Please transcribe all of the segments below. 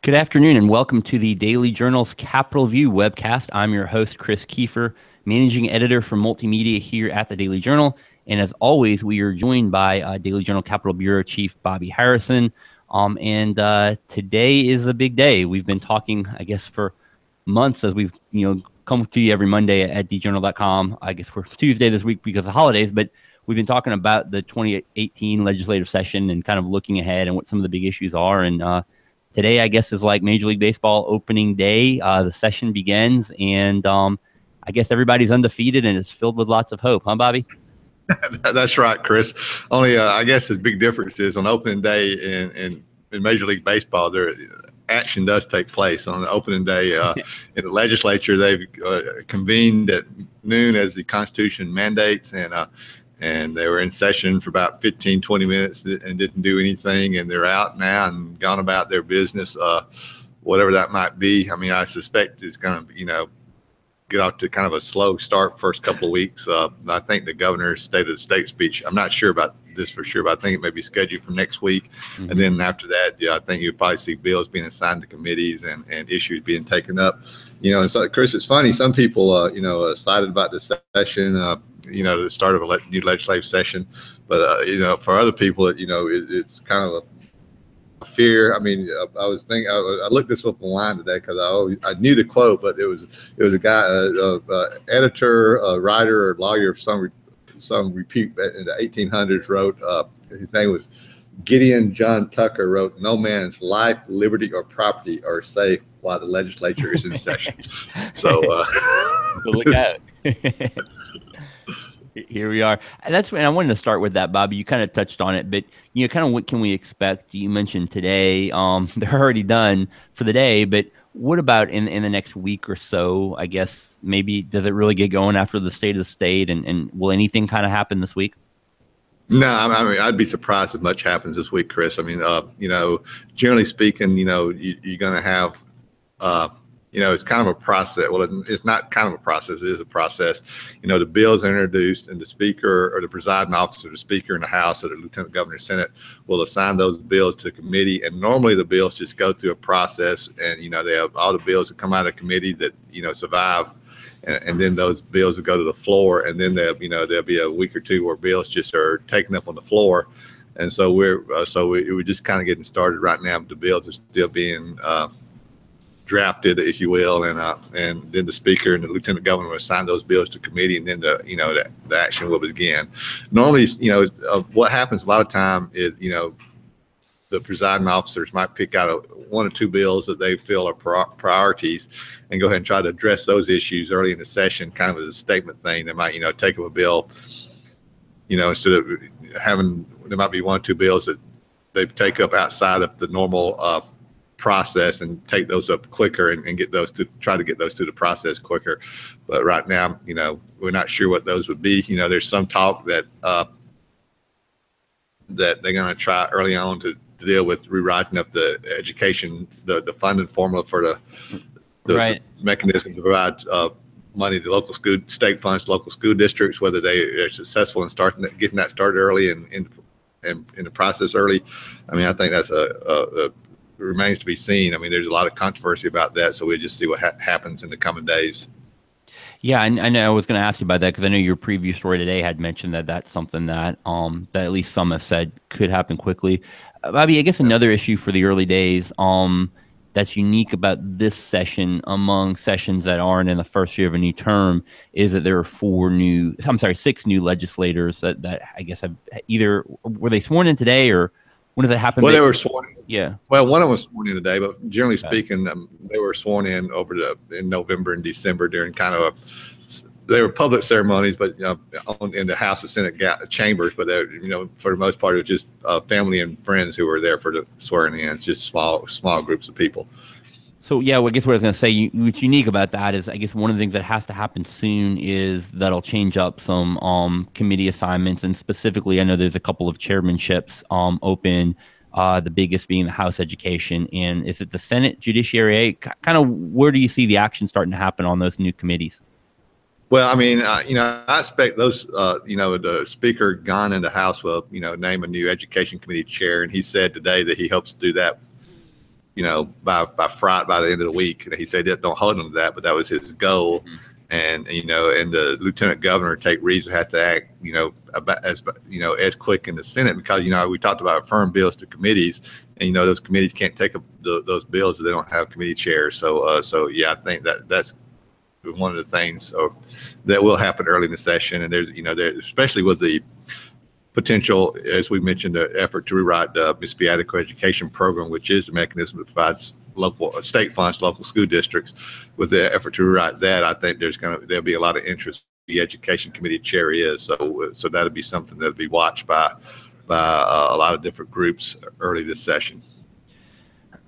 Good afternoon and welcome to the Daily Journal's Capitol View webcast. I'm your host, Chris Kiefer, managing editor for multimedia here at the Daily Journal. And as always, we are joined by Daily Journal Capitol Bureau Chief Bobby Harrison. Today is a big day. We've been talking, I guess, for months as we've come to you every Monday at djournal.com. I guess we're Tuesday this week because of holidays, but we've been talking about the 2018 legislative session and kind of looking ahead and what some of the big issues are. And today, I guess, is like Major League Baseball opening day. The session begins, and I guess everybody's undefeated, and it's filled with lots of hope. Huh, Bobby? That's right, Chris. Only, I guess the big difference is on opening day in Major League Baseball, there action does take place. On the opening day in the legislature, they've convened at noon as the Constitution mandates, and they were in session for about 15, 20 minutes and didn't do anything. And they're out now and gone about their business, whatever that might be. I mean, I suspect it's going to, get off to kind of a slow start first couple of weeks. I think the governor's State of the State speech, I'm not sure about this for sure, but I think it may be scheduled for next week. Mm-hmm. And then after that, I think you'll probably see bills being assigned to committees and issues being taken up. And so, Chris, it's funny. Some people, excited about this session, the start of a new legislative session. But, for other people, it's kind of a fear. I mean, I was thinking, I looked this up online today because I knew the quote, but it was a guy, editor, writer, or lawyer of some repute in the 1800s wrote, his name was Gideon John Tucker, wrote, "No man's life, liberty, or property are safe while the legislature is in session." So look at it. Here we are. And that's when I wanted to start with that, Bobby. You kind of touched on it, but kind of what can we expect? You mentioned today, they're already done for the day, but what about in the next week or so? I guess maybe does it really get going after the State of the State, and will anything kind of happen this week? No, I mean, I'd be surprised if much happens this week, Chris. I mean, generally speaking, you're going to have, it's kind of a process. Well, it's not kind of a process. It is a process. The bills are introduced, and the speaker or the presiding officer, the speaker in the House or the lieutenant governor of the Senate will assign those bills to committee. And normally the bills just go through a process, and, they have all the bills that come out of committee that, survive. And then those bills will go to the floor, and then there'll be a week or two where bills just are taken up on the floor. And so we're just kind of getting started right now. But the bills are still being drafted, if you will, and then the speaker and the lieutenant governor will assign those bills to committee, and then the action will begin. Normally, what happens a lot of time is the presiding officers might pick out one or two bills that they feel are priorities and go ahead and try to address those issues early in the session, kind of as a statement thing. They might take up a bill, instead of having, there might be one or two bills that they take up outside of the normal process and take those up quicker and get those to try to get those to the process quicker. But right now, we're not sure what those would be. There's some talk that they're going to try early on to deal with rewriting of the education, the funding formula for the right mechanism to provide money to local school, state funds to local school districts, whether they are successful in getting that started early and in the process early. I mean, I think that's remains to be seen. I mean, there's a lot of controversy about that, so we'll just see what happens in the coming days. Yeah, and I know I was going to ask you about that because I know your preview story today had mentioned that that's something that that at least some have said could happen quickly. Bobby, I guess another issue for the early days that's unique about this session among sessions that aren't in the first year of a new term is that there are 6 new legislators that I guess have either were they sworn in today or when does that happen? Well, they were sworn in. Yeah. Well, one of them was sworn in today, but generally speaking, they were sworn in in November and December during kind of they were public ceremonies, but in the House and Senate chambers. But they're, for the most part, it was just family and friends who were there for the swearing in. It's just small groups of people. So, yeah, well, I guess what I was going to say, what's unique about that is I guess one of the things that has to happen soon is that'll change up some committee assignments. And specifically, I know there's a couple of chairmanships open, the biggest being the House Education. And is it the Senate Judiciary? Kind of where do you see the action starting to happen on those new committees? Well, I mean, I expect those, the speaker gone in the House will, name a new education committee chair. And he said today that he hopes to do that by Friday, by the end of the week. And he said that don't hold him to that, but that was his goal. Mm-hmm. And the lieutenant governor Tate Reeves had to act about as quick in the Senate, because we talked about referring bills to committees, and those committees can't take up those bills if they don't have committee chairs. So yeah, I think that's one of the things that will happen early in the session. And there's especially with the potential, as we mentioned, the effort to rewrite the Mississippi Adequate Education Program, which is the mechanism that provides state funds to local school districts. With the effort to rewrite that, I think there'll be a lot of interest. The Education Committee chair is, so that'll be something that'll be watched by a lot of different groups early this session.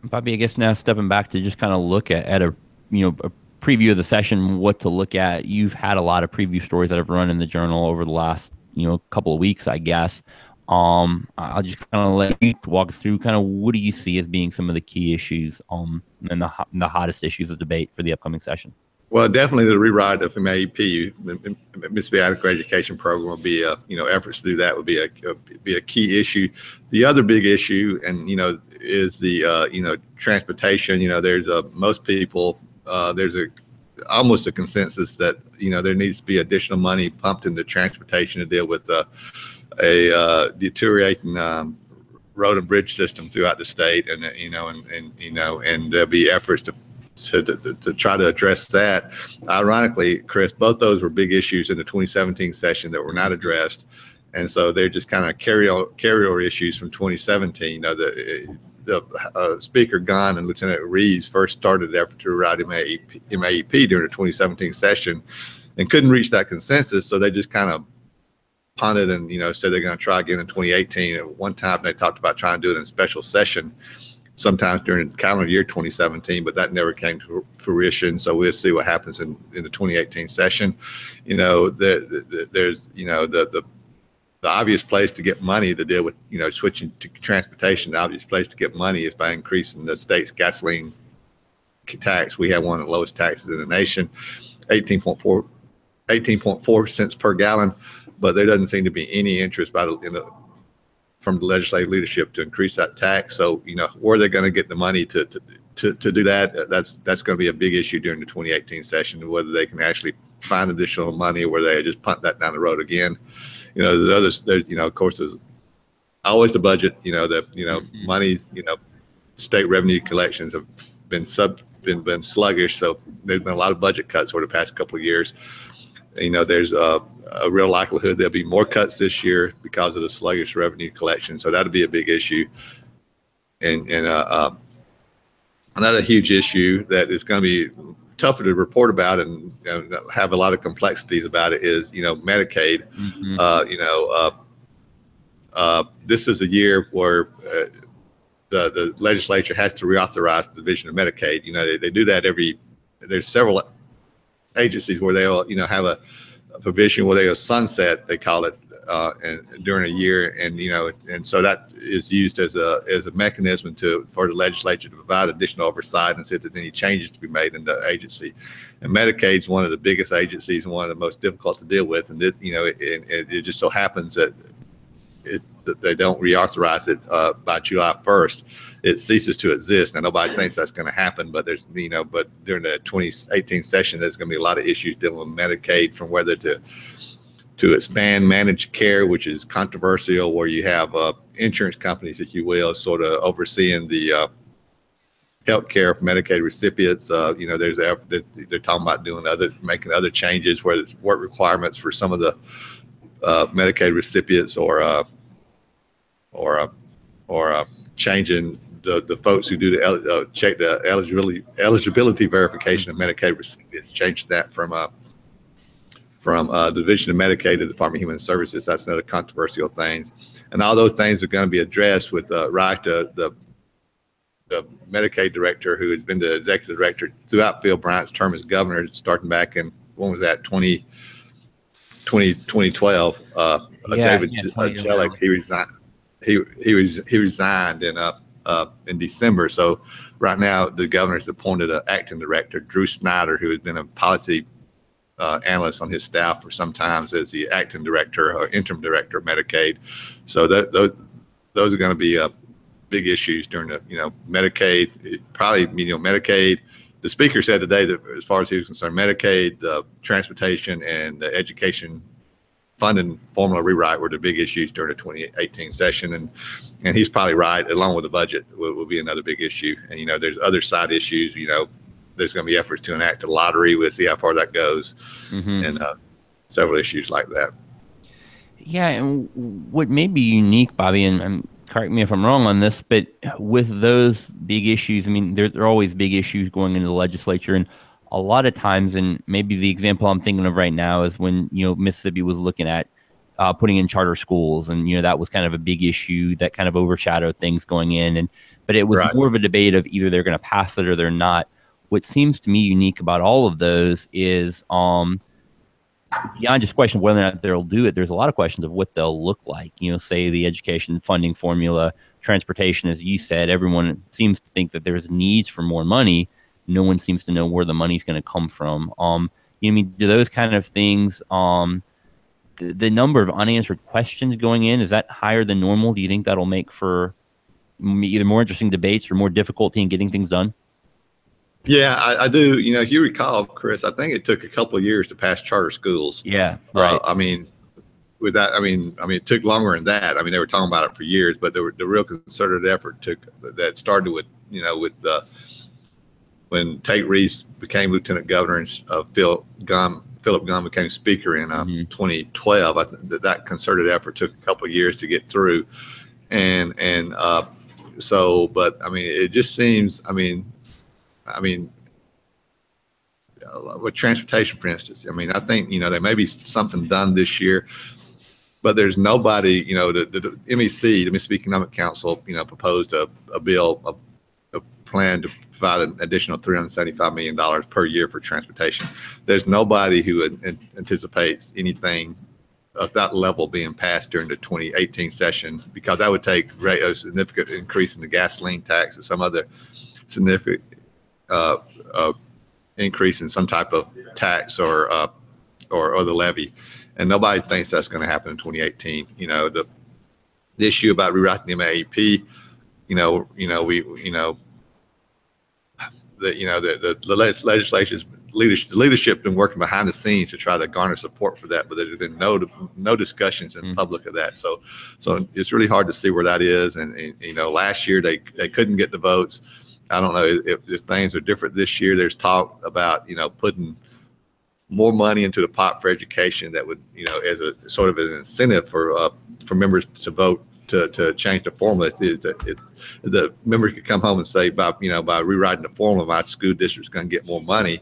Bobby, I guess now stepping back to just kind of look at a preview of the session, what to look at. You've had a lot of preview stories that have run in the Journal over the last couple of weeks, I guess. I'll just kind of let you walk us through kind of what do you see as being some of the key issues and the hottest issues of debate for the upcoming session. Well, definitely the rewrite of MEAP, the Mississippi Adequate Education Program, will be efforts to do that would be a key issue. The other big issue, and is the transportation. There's most people there's almost a consensus that there needs to be additional money pumped into transportation to deal with a deteriorating road and bridge system throughout the state, and there'll be efforts to try to address that. Ironically, Chris, both those were big issues in the 2017 session that were not addressed, and so they're just kind of carryover issues from 2017. The Speaker Gunn and Lieutenant Reeves first started the effort to rewrite MEAP during the 2017 session and couldn't reach that consensus, so they just kind of punted and said they're going to try again in 2018. At one time they talked about trying to do it in a special session sometimes during the calendar year 2017, but that never came to fruition. So we'll see what happens in the 2018 session. There's the obvious place to get money to deal with switching to transportation. The obvious place to get money is by increasing the state's gasoline tax. We have one of the lowest taxes in the nation, 18.4 cents per gallon. But there doesn't seem to be any interest from the legislative leadership to increase that tax. So where they're going to get the money to do that, that's going to be a big issue during the 2018 session, whether they can actually find additional money or whether they just punt that down the road again. There's others. Of course, there's always the budget. Monies. State revenue collections have been sluggish. So there's been a lot of budget cuts over the past couple of years. There's a real likelihood there'll be more cuts this year because of the sluggish revenue collection. So that'll be a big issue. And another huge issue that is going to be tougher to report about and have a lot of complexities about it is, Medicaid. Mm-hmm. This is a year where the legislature has to reauthorize the division of Medicaid. They do that there's several agencies where they'll have a provision where they'll sunset, they call it, and during a year, and so that is used as a mechanism for the legislature to provide additional oversight and see if there's any changes to be made in the agency. And Medicaid is one of the biggest agencies and one of the most difficult to deal with, and it just so happens that they don't reauthorize it by July 1st. It ceases to exist. Now, nobody thinks that's going to happen, but but during the 2018 session, there's going to be a lot of issues dealing with Medicaid, from whether to expand managed care, which is controversial, where you have insurance companies, if you will, sort of overseeing the health care for Medicaid recipients. They're talking about making other changes, whether it's work requirements for some of the Medicaid recipients, or changing the folks who do check the eligibility verification of Medicaid recipients, change that from the Division of Medicaid to the Department of Human Services. That's another controversial thing, and all those things are going to be addressed with the Medicaid director, who has been the executive director throughout Phil Bryant's term as governor, starting back in, when was that, 2012. David Jellick, he resigned. He resigned in December. So right now the governor's appointed an acting director, Drew Snyder, who has been a policy analyst on his staff for some time, as the acting director or interim director of Medicaid. So those are going to be big issues during the, Medicaid, probably, Medicaid. The speaker said today that as far as he was concerned, Medicaid, transportation, and the education funding formula rewrite were the big issues during the 2018 session. And he's probably right, along with the budget will be another big issue. And, there's other side issues, there's going to be efforts to enact a lottery. We'll see how far that goes, and several issues like that. Yeah, and what may be unique, Bobby, and correct me if I'm wrong on this, but with those big issues, I mean, there are always big issues going into the legislature, and a lot of times, and maybe the example I'm thinking of right now is when, Mississippi was looking at putting in charter schools, and, that was kind of a big issue that kind of overshadowed things going in, but it was more of a debate of either they're going to pass it or they're not. What seems to me unique about all of those is beyond just question of whether or not they'll do it, there's a lot of questions of what they'll look like. Say the education funding formula, transportation, as you said, everyone seems to think that there's needs for more money. No one seems to know where the money's going to come from. Do those kind of things, the number of unanswered questions going in, is that higher than normal? Do you think that'll make for either more interesting debates or more difficulty in getting things done? Yeah, I do. If you recall, Chris, I think it took a couple of years to pass charter schools. Yeah, right. With that, it took longer than that. They were talking about it for years, but the real concerted effort that started with, when Tate Reeves became lieutenant governor and Philip Gunn became speaker in 2012. I think that concerted effort took a couple of years to get through, but it just seems, with transportation, for instance, I think, there may be something done this year, but there's nobody, the MEC, the Mississippi Economic Council, proposed a bill, a plan to provide an additional $375 million per year for transportation. There's nobody who anticipates anything of that level being passed during the 2018 session, because that would take a significant increase in the gasoline tax or some other significant increase in some type of tax or the levy, and nobody thinks that's going to happen in 2018. The issue about rewriting the MAEP, the legislature's leadership been working behind the scenes to try to garner support for that, but there's been no discussions in public of that. So it's really hard to see where that is. And last year they couldn't get the votes. I don't know if things are different this year. There's talk about, putting more money into the pot for education that would, as a sort of an incentive for members to vote to change the formula. The members could come home and say, by rewriting the formula, my school district's going to get more money.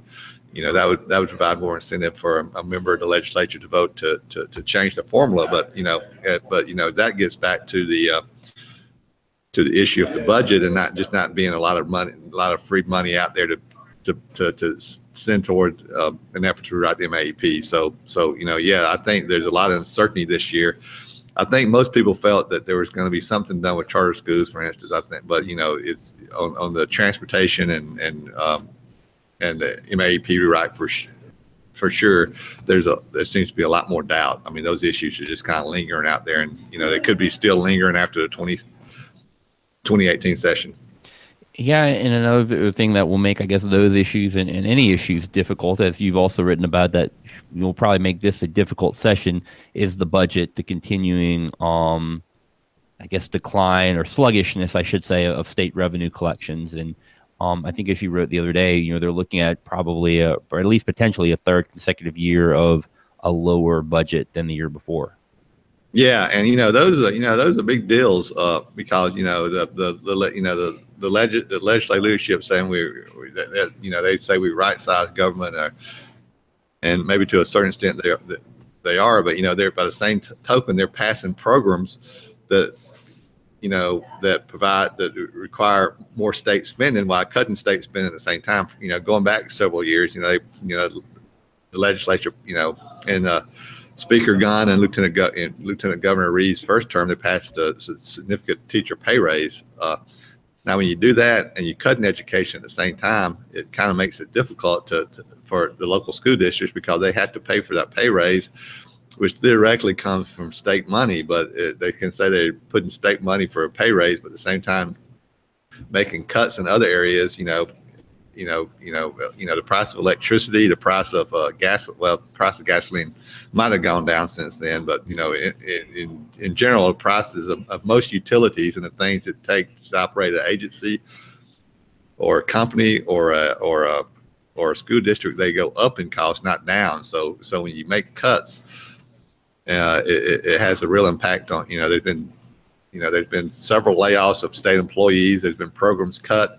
That would provide more incentive for a member of the legislature to vote to change the formula. But that gets back to the issue of the budget, and not being a lot of free money out there to send toward an effort to rewrite the MAEP. So I think there's a lot of uncertainty this year. I think most people felt that there was going to be something done with charter schools, for instance. I think, but it's on the transportation and the MAEP rewrite for sure. There seems to be a lot more doubt. Those issues are just kind of lingering out there, and they could be still lingering after the 2018 session. Yeah, and another thing that will make, I guess, those issues and any issues difficult, as you've also written about, that will probably make this a difficult session, is the budget, the continuing, I guess, decline or sluggishness, I should say, of state revenue collections. And I think, as you wrote the other day, they're looking at probably or at least potentially a third consecutive year of a lower budget than the year before. Yeah, and those are big deals because the legislative leadership saying they say we right-size government, and maybe to a certain extent they are, but they're, by the same token, they're passing programs that that require more state spending while cutting state spending at the same time. Going back several years, the legislature, and Speaker Gunn and Lieutenant Governor Reeves' first term, they passed a significant teacher pay raise. Now, when you do that and you cut in education at the same time, it kind of makes it difficult for the local school districts, because they have to pay for that pay raise, which theoretically comes from state money, but they can say they're putting state money for a pay raise, but at the same time making cuts in other areas. The price of electricity, the price of price of gasoline might have gone down since then, but in general, the prices of most utilities and the things it takes to operate an agency or a company or a school district, they go up in cost, not down. So when you make cuts, it has a real impact on. There's been several layoffs of state employees. There's been programs cut.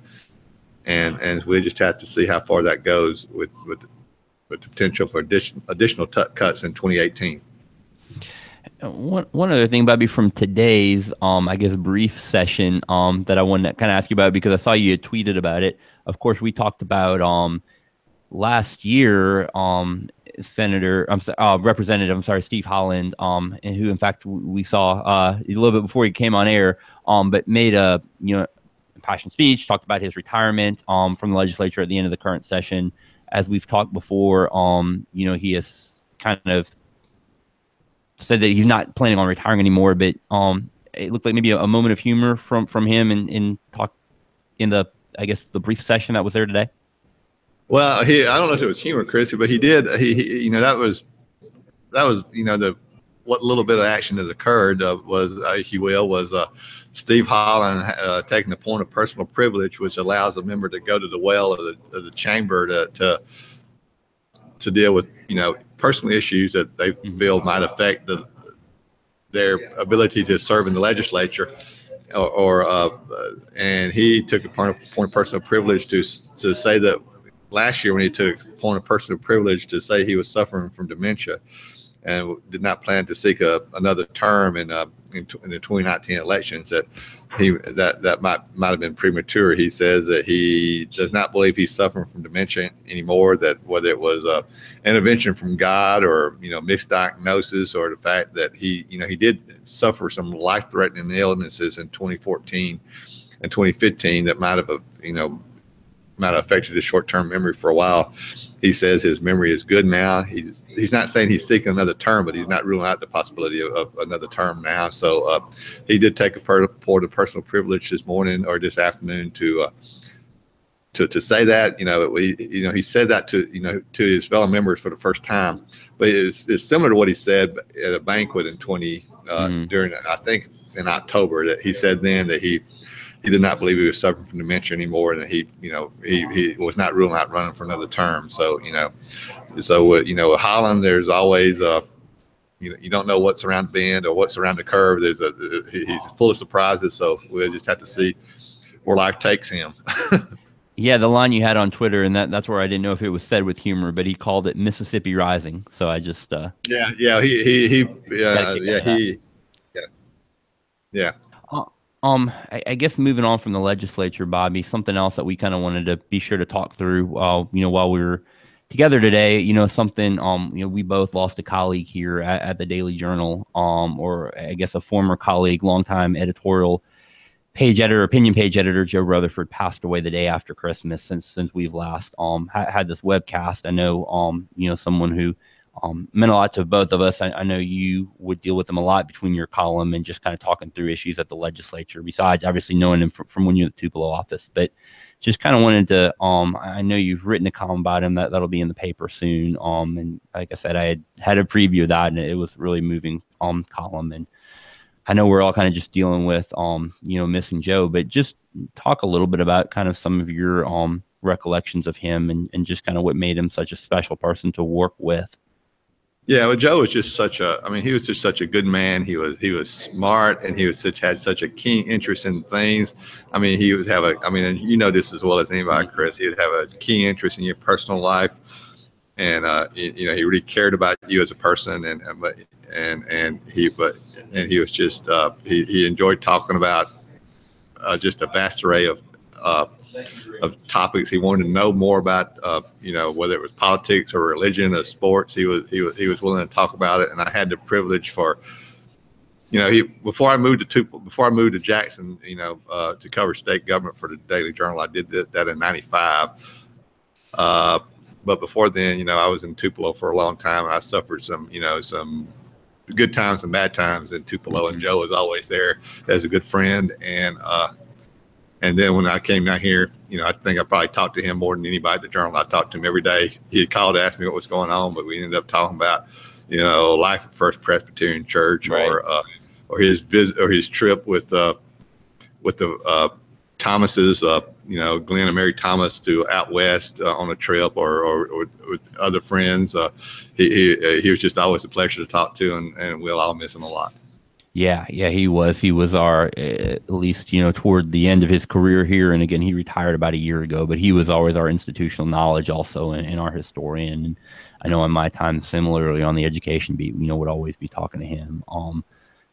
And we just have to see how far that goes with the potential for additional cuts in 2018. One other thing, Bobby, from today's, I guess, brief session that I wanted to kind of ask you about, because I saw you had tweeted about it. Of course, we talked about last year, Representative Steve Holland, and who, in fact, we saw a little bit before he came on air, but made a impassioned speech, talked about his retirement from the legislature at the end of the current session. As we've talked before, he has kind of said that he's not planning on retiring anymore, but it looked like maybe a moment of humor from him in the brief session that was there today. Well, I don't know if it was humor, Chris, but he did. That was what little bit of action that occurred was Steve Holland taking the point of personal privilege, which allows a member to go to the well of the chamber to deal with personal issues that they feel might affect their ability to serve in the legislature, and he took a point of personal privilege to say that last year when he took a point of personal privilege to say he was suffering from dementia and did not plan to seek another term in the 2019 elections, that might have been premature. He says that he does not believe he's suffering from dementia anymore, that whether it was a intervention from God or misdiagnosis, or the fact that he did suffer some life-threatening illnesses in 2014 and 2015 that might have affected his short-term memory for a while. He says his memory is good now. He's not saying he's seeking another term, but he's not ruling out the possibility of another term now. So he did take a point of personal privilege this morning or this afternoon to say that. He said that to his fellow members for the first time. But it's similar to what he said at a banquet in during, I think, in October, that he said then that he did not believe he was suffering from dementia anymore, and that he was not ruling out running for another term. So Holland, there's always you don't know what's around the bend or what's around the curve. He's full of surprises. So we'll just have to see where life takes him. Yeah, the line you had on Twitter, and that's where I didn't know if it was said with humor, but he called it Mississippi Rising. So I just yeah. I guess moving on from the legislature, Bobby, something else that we kind of wanted to be sure to talk through, while we were together today, something, we both lost a colleague here at the Daily Journal, or I guess a former colleague, longtime editorial opinion page editor, Joe Rutherford, passed away the day after Christmas. Since we've last had this webcast, I know, someone who meant a lot to both of us. I know you would deal with him a lot between your column and just kind of talking through issues at the legislature, besides obviously knowing him from when you were at the Tupelo office. But just kind of wanted to, I know you've written a column about him that'll be in the paper soon. And like I said, I had a preview of that, and it was really moving column. And I know we're all kind of just dealing with, missing Joe, but just talk a little bit about kind of some of your recollections of him and just kind of what made him such a special person to work with. Yeah, well, Joe was just he was just such a good man. He was smart, and he had such a keen interest in things. He would have and you know this as well as anybody, Chris, he would have a keen interest in your personal life. And, he really cared about you as a person, and he was just, he enjoyed talking about just a vast array of topics. He wanted to know more about, whether it was politics or religion or sports. He was willing to talk about it. And I had the privilege for, before I moved to Jackson, to cover state government for the Daily Journal, I did that in '95. But before then, I was in Tupelo for a long time, and I suffered some good times and bad times in Tupelo, and Joe was always there as a good friend. And then when I came down here, I think I probably talked to him more than anybody at the Journal. I talked to him every day. He'd call to ask me what was going on, but we ended up talking about, life at First Presbyterian Church, right. or his visit or his trip with the Thomases, Glenn and Mary Thomas to out west on a trip, or with other friends. He was just always a pleasure to talk to, and we'll all miss him a lot. Yeah, he was our, at least, toward the end of his career here. And again, he retired about a year ago, but he was always our institutional knowledge also, and our historian. And I know in my time, similarly on the education beat, would always be talking to him,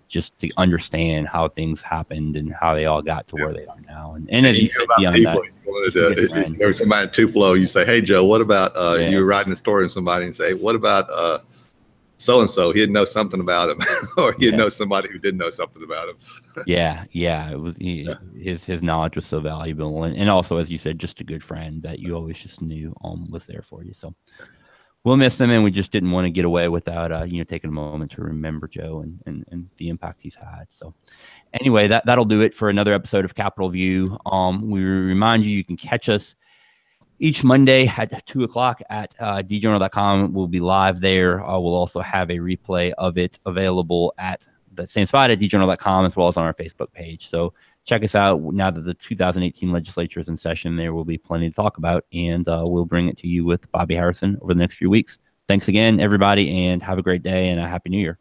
just to understand how things happened and how they all got to where they are now. And as you said, beyond that, there was somebody in Tupelo, you say, hey, Joe, what about, you were writing a story on somebody and say, what about, so-and-so, he'd know something about him, or he'd know somebody who didn't know something about him. It was his knowledge was so valuable, and also, as you said, just a good friend that you always just knew was there for you. So we'll miss him, and we just didn't want to get away without taking a moment to remember Joe and the impact he's had. So anyway, that'll do it for another episode of Capitol View. We remind you can catch us each Monday at 2 o'clock at djournal.com. We'll be live there. We'll also have a replay of it available at the same spot at djournal.com, as well as on our Facebook page. So check us out. Now that the 2018 legislature is in session, there will be plenty to talk about, and we'll bring it to you with Bobby Harrison over the next few weeks. Thanks again, everybody, and have a great day and a Happy New Year.